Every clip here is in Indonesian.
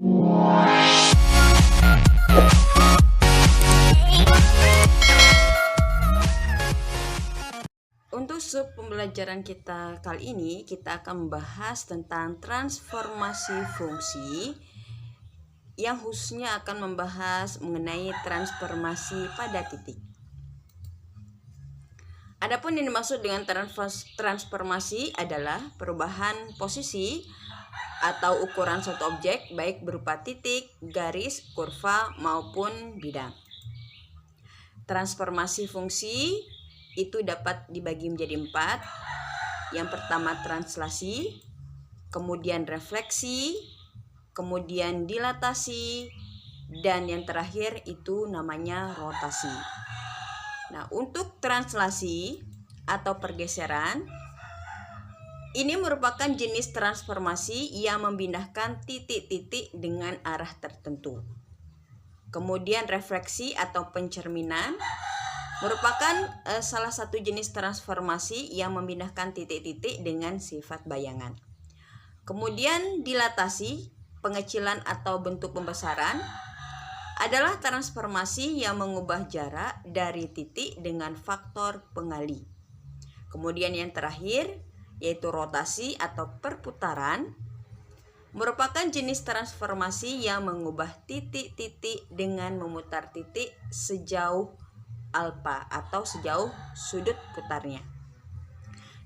Untuk sub pembelajaran kita kali ini, kita akan membahas tentang transformasi fungsi yang khususnya akan membahas mengenai transformasi pada titik. Adapun yang dimaksud dengan transformasi adalah perubahan posisi atau ukuran suatu objek baik berupa titik, garis, kurva maupun bidang. Transformasi fungsi itu dapat dibagi menjadi 4. Yang pertama translasi, kemudian refleksi, kemudian dilatasi, dan yang terakhir itu namanya rotasi. Nah, untuk translasi atau pergeseran, ini merupakan jenis transformasi yang memindahkan titik-titik dengan arah tertentu. Kemudian refleksi atau pencerminan merupakan salah satu jenis transformasi yang memindahkan titik-titik dengan sifat bayangan. Kemudian dilatasi, pengecilan atau bentuk pembesaran adalah transformasi yang mengubah jarak dari titik dengan faktor pengali. Kemudian yang terakhir yaitu rotasi atau perputaran merupakan jenis transformasi yang mengubah titik-titik dengan memutar titik sejauh alfa atau sejauh sudut putarnya.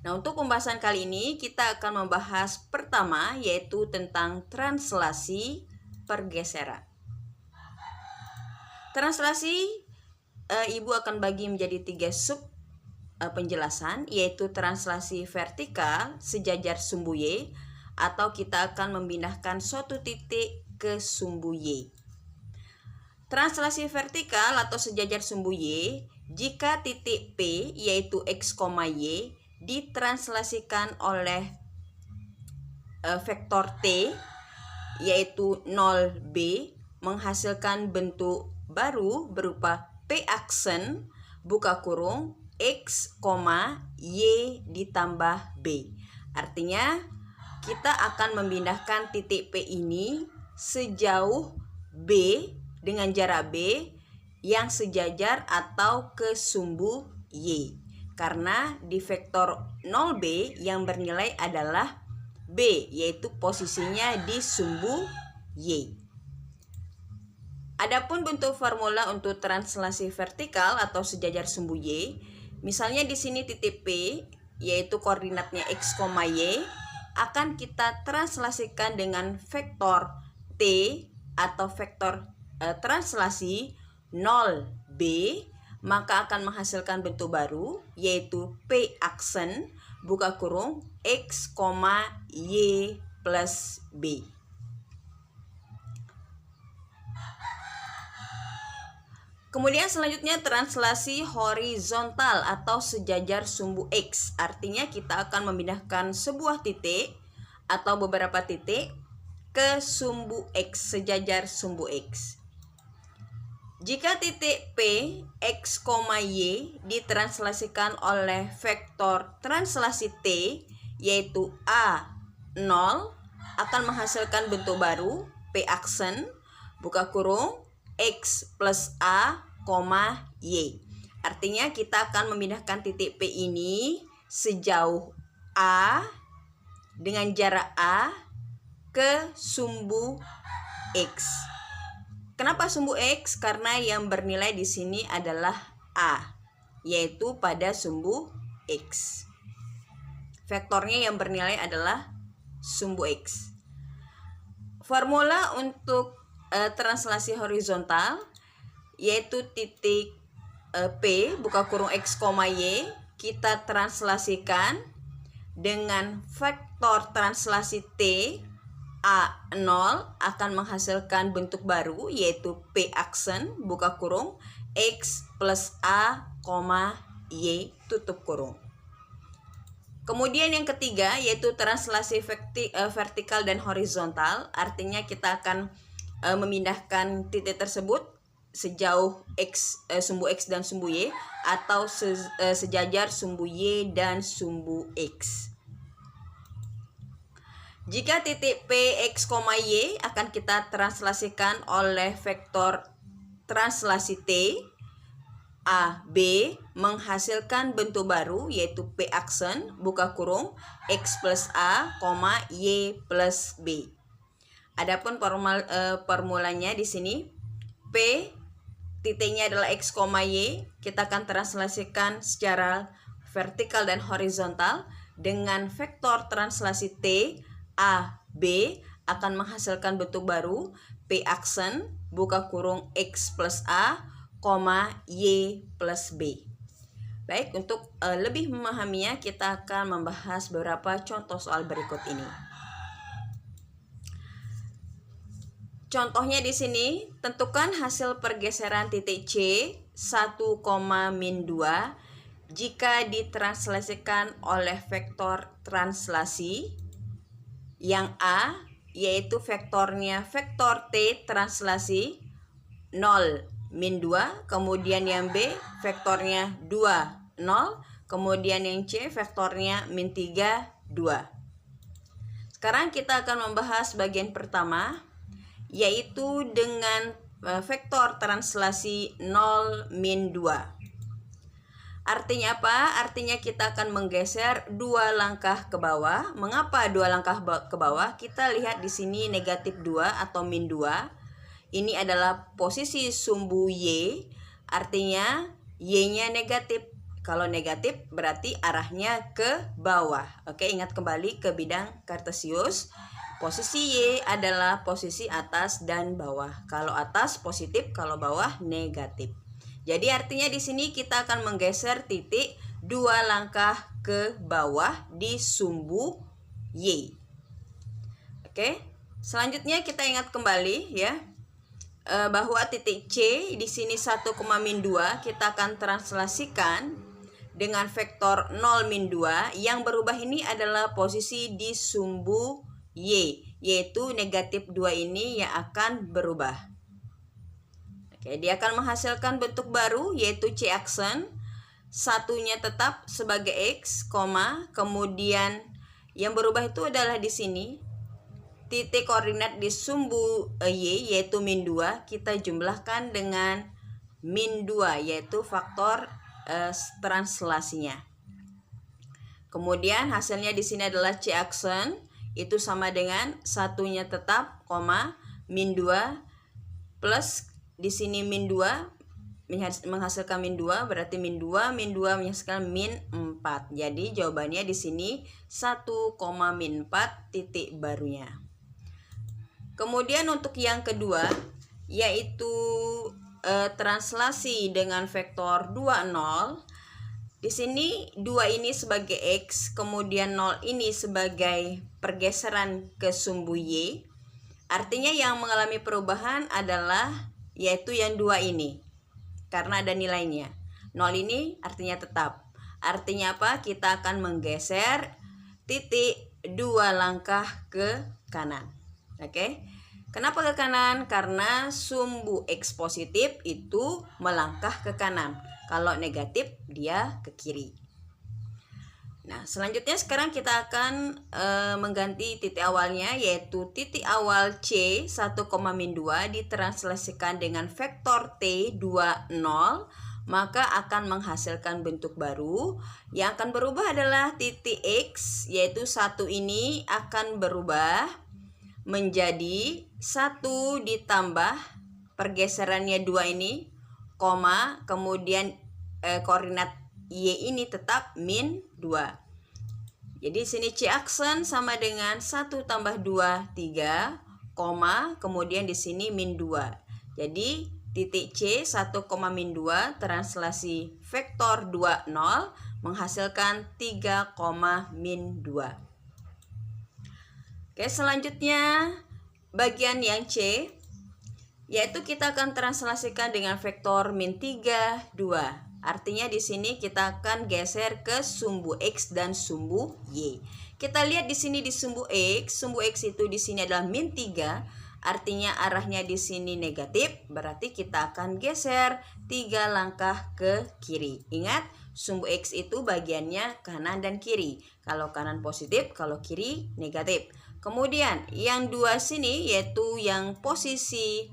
Nah, untuk pembahasan kali ini kita akan membahas pertama yaitu tentang translasi pergeseran. Translasi Ibu akan bagi menjadi 3 sub penjelasan, yaitu translasi vertikal sejajar sumbu Y, atau kita akan memindahkan suatu titik ke sumbu Y. Translasi vertikal atau sejajar sumbu Y, jika titik P yaitu X, Y ditranslasikan oleh vektor T yaitu 0B menghasilkan bentuk baru berupa P aksen buka kurung X, Y ditambah B. Artinya kita akan memindahkan titik P ini sejauh B dengan jarak B yang sejajar atau ke sumbu Y. Karena di vektor 0B yang bernilai adalah B, yaitu posisinya di sumbu Y. Adapun bentuk formula untuk translasi vertikal atau sejajar sumbu Y, misalnya di sini titik P yaitu koordinatnya X, Y akan kita translasikan dengan vektor T atau vektor translasi 0B, maka akan menghasilkan bentuk baru yaitu P aksen buka kurung X, Y plus B. Kemudian selanjutnya translasi horizontal atau sejajar sumbu X. Artinya kita akan memindahkan sebuah titik atau beberapa titik ke sumbu X, sejajar sumbu X. Jika titik P, X, Y ditranslasikan oleh vektor translasi T yaitu A0 akan menghasilkan bentuk baru P aksen buka kurung X plus A, Y. Artinya kita akan memindahkan titik P ini sejauh A dengan jarak A ke sumbu X. Kenapa sumbu X? Karena yang bernilai di sini adalah A, yaitu pada sumbu X. Vektornya yang bernilai adalah sumbu X. Formula untuk translasi horizontal yaitu titik P buka kurung X, Y kita translasikan dengan vektor translasi T A0 akan menghasilkan bentuk baru yaitu P aksen buka kurung X plus A, Y tutup kurung. Kemudian yang ketiga yaitu translasi vertikal dan horizontal, artinya kita akan memindahkan titik tersebut sejauh X, sumbu X dan sumbu Y atau sejajar sumbu Y dan sumbu X. Jika titik P, X, Y akan kita translasikan oleh vektor translasi T, A, B menghasilkan bentuk baru yaitu P aksen, buka kurung, X plus A, Y plus B. Adapun formulanya di sini, P titiknya adalah X, Y, kita akan translasikan secara vertikal dan horizontal dengan vektor translasi T, A, B akan menghasilkan bentuk baru P aksen, buka kurung, X plus A, Y plus B. Baik, untuk lebih memahaminya kita akan membahas beberapa contoh soal berikut ini. Contohnya di sini, tentukan hasil pergeseran titik C 1, min 2 jika ditranslasikan oleh vektor translasi yang A yaitu vektornya vektor T translasi 0, min 2, kemudian yang B vektornya 2, 0, kemudian yang C vektornya min 3, 2. Sekarang kita akan membahas bagian pertama, yaitu dengan vektor translasi 0, min 2. Artinya apa? Artinya kita akan menggeser 2 langkah ke bawah. Mengapa 2 langkah ke bawah? Kita lihat di sini negatif 2 atau min 2. Ini adalah posisi sumbu Y, artinya Y-nya negatif. Kalau negatif berarti arahnya ke bawah. Oke, ingat kembali ke bidang kartesius. Posisi Y adalah posisi atas dan bawah. Kalau atas positif, kalau bawah negatif. Jadi artinya di sini kita akan menggeser titik 2 langkah ke bawah di sumbu Y. Oke, selanjutnya kita ingat kembali ya bahwa titik C di sini 1, min 2 kita akan translasikan dengan vektor 0, min 2. Yang berubah ini adalah posisi di sumbu Y, yaitu negatif 2 ini yang akan berubah. Oke, dia akan menghasilkan bentuk baru yaitu C aksen, satunya tetap sebagai X, kemudian yang berubah itu adalah di sini titik koordinat di sumbu Y yaitu min 2 kita jumlahkan dengan min 2 yaitu faktor translasinya. Kemudian hasilnya di sini adalah C aksen itu sama dengan satunya tetap, min 2 plus di sini min 2 menghasilkan min 2 berarti min 2 menghasilkan min 4. Jadi jawabannya di sini 1, min 4 titik barunya. Kemudian untuk yang kedua yaitu translasi dengan vektor 2, 0. Di sini 2 ini sebagai X, kemudian 0 ini sebagai pergeseran ke sumbu Y. Artinya yang mengalami perubahan adalah yaitu yang 2 ini karena ada nilainya. 0 ini artinya tetap. Artinya apa? Kita akan menggeser titik 2 langkah ke kanan. Oke. Kenapa ke kanan? Karena sumbu X positif itu melangkah ke kanan. Kalau negatif dia ke kiri. Nah, selanjutnya sekarang kita akan mengganti titik awalnya yaitu titik awal C 1, min 2 ditranslasikan dengan vektor T 2, 0, maka akan menghasilkan bentuk baru. Yang akan berubah adalah titik X yaitu 1 ini akan berubah menjadi 1 ditambah pergeserannya 2 ini, kemudian koordinat Y ini tetap min 2. Jadi sini C aksen sama dengan 1 tambah 2, 3, kemudian di sini min 2. Jadi titik C 1, min 2 translasi vektor 2, 0 menghasilkan 3, min 2. Oke, selanjutnya bagian yang C yaitu kita akan translasikan dengan vektor min 3, 2. Artinya di sini kita akan geser ke sumbu X dan sumbu Y. Kita lihat di sini di sumbu X itu di sini adalah min 3, artinya arahnya di sini negatif, berarti kita akan geser 3 langkah ke kiri. Ingat, sumbu X itu bagiannya kanan dan kiri. Kalau kanan positif, kalau kiri negatif. Kemudian yang 2 sini yaitu yang posisi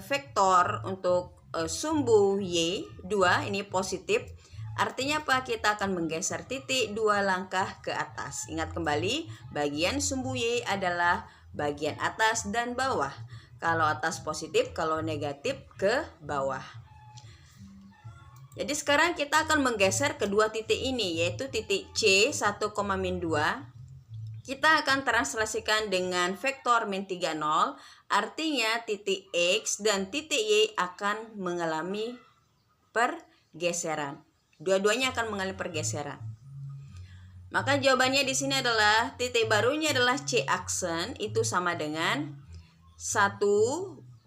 vektor untuk sumbu Y 2 ini positif. Artinya apa? Kita akan menggeser titik 2 langkah ke atas. Ingat kembali, bagian sumbu Y adalah bagian atas dan bawah. Kalau atas positif, kalau negatif ke bawah. Jadi sekarang kita akan menggeser kedua titik ini, yaitu titik C 1,-2. Kita akan translasikan dengan vektor min 30, artinya titik X dan titik Y akan mengalami pergeseran. Dua-duanya akan mengalami pergeseran. Maka jawabannya di sini adalah titik barunya adalah C aksen, itu sama dengan 1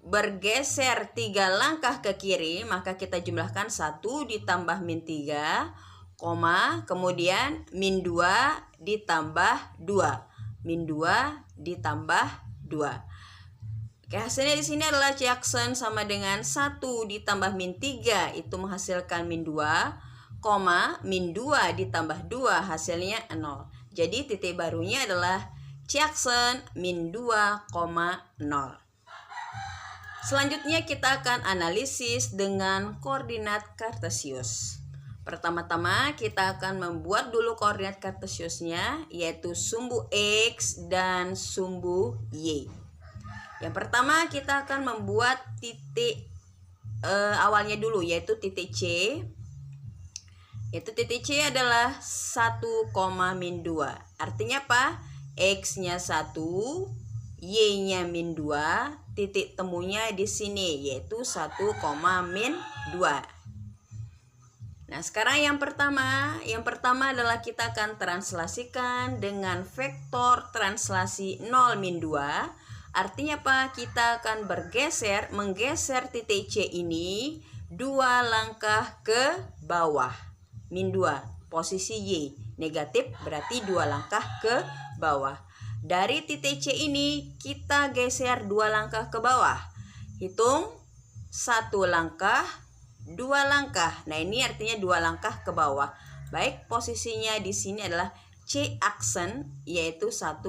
bergeser 3 langkah ke kiri, maka kita jumlahkan 1 ditambah min 3, kemudian min 2 ditambah 2. Min 2 ditambah 2. Oke, hasilnya di sini adalah C aksen sama dengan 1 ditambah min 3, itu menghasilkan min 2, min 2 ditambah 2 hasilnya 0. Jadi titik barunya adalah C aksen min 2, 0. Selanjutnya kita akan analisis dengan koordinat kartesius. Pertama-tama kita akan membuat dulu koordinat kartesiusnya, yaitu sumbu X dan sumbu Y. Yang pertama kita akan membuat titik awalnya dulu, yaitu titik C. Itu titik C adalah 1, min 2. Artinya apa? X-nya 1, Y-nya min 2, titik temunya di sini yaitu 1, min 2. Nah, sekarang yang pertama adalah kita akan translasikan dengan vektor translasi 0, min 2. Artinya apa? Kita akan menggeser titik C ini 2 langkah ke bawah. Min 2, posisi Y negatif berarti 2 langkah ke bawah. Dari titik C ini kita geser 2 langkah ke bawah. Hitung 1 langkah, 2 langkah. Nah, ini artinya 2 langkah ke bawah. Baik, posisinya di sini adalah C aksen yaitu 1,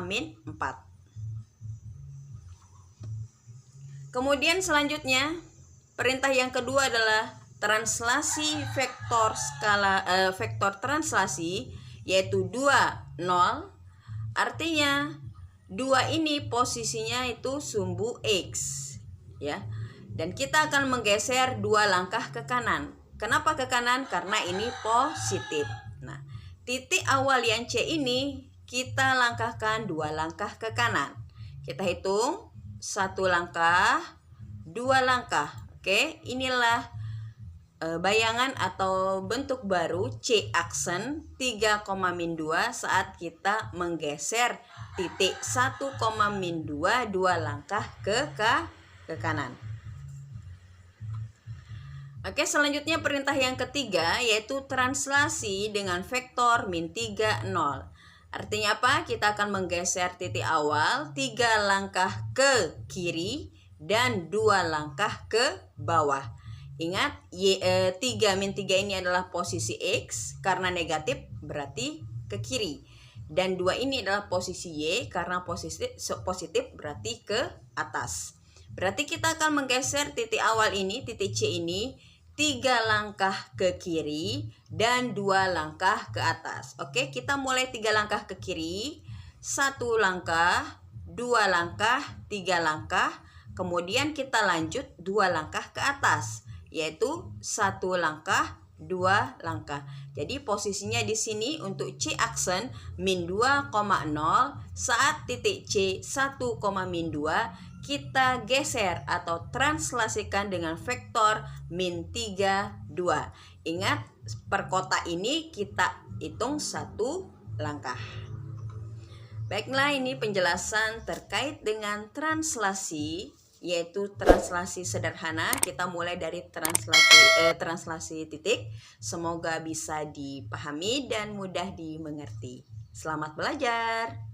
min 4. Kemudian selanjutnya perintah yang kedua adalah translasi vektor translasi yaitu 2, 0. Artinya 2 ini posisinya itu sumbu X, ya. Dan kita akan menggeser 2 langkah ke kanan. Kenapa ke kanan? Karena ini positif. Nah, titik awal yang C ini kita langkahkan 2 langkah ke kanan. Kita hitung 1 langkah, 2 langkah. Oke, inilah bayangan atau bentuk baru C aksen 3, min 2 saat kita menggeser titik 1, min 2 langkah ke kanan. Oke, selanjutnya perintah yang ketiga yaitu translasi dengan vektor min 3, 0. Artinya apa? Kita akan menggeser titik awal 3 langkah ke kiri dan 2 langkah ke bawah. Ingat, 3, min 3 ini adalah posisi X, karena negatif berarti ke kiri. Dan 2 ini adalah posisi Y, karena positif berarti ke atas. Berarti kita akan menggeser titik awal ini, titik C ini, 3 langkah ke kiri dan 2 langkah ke atas. Oke, kita mulai 3 langkah ke kiri, 1 langkah, 2 langkah, 3 langkah, kemudian kita lanjut 2 langkah ke atas, yaitu 1 langkah, 2 langkah. Jadi posisinya di sini untuk C aksen min 2, 0 saat titik C 1, min 2 kita geser atau translasikan dengan vektor min 3, 2. Ingat, per kotak ini kita hitung 1 langkah. Baiklah, ini penjelasan terkait dengan translasi, yaitu translasi sederhana. Kita mulai dari translasi titik. Semoga bisa dipahami dan mudah dimengerti. Selamat belajar.